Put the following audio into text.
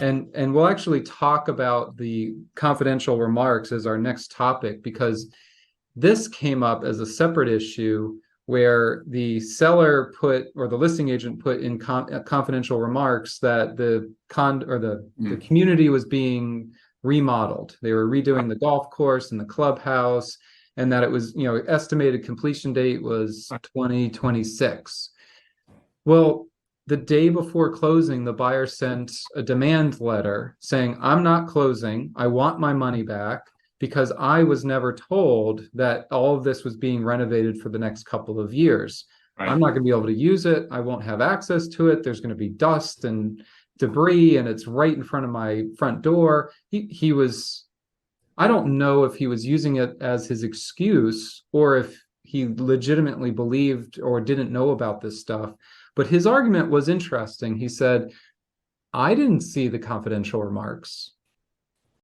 And we'll actually talk about the confidential remarks as our next topic, because this came up as a separate issue where the seller put, or the listing agent put in confidential remarks that the community was being remodeled. They were redoing the golf course and the clubhouse, and that it was, estimated completion date was 2026. Well, the day before closing, the buyer sent a demand letter saying, I'm not closing. I want my money back, because I was never told that all of this was being renovated for the next couple of years. Right. I'm not going to be able to use it. I won't have access to it. There's going to be dust and debris, and it's right in front of my front door. He was, I don't know if he was using it as his excuse or if he legitimately believed or didn't know about this stuff. But his argument was interesting. He said, I didn't see the confidential remarks.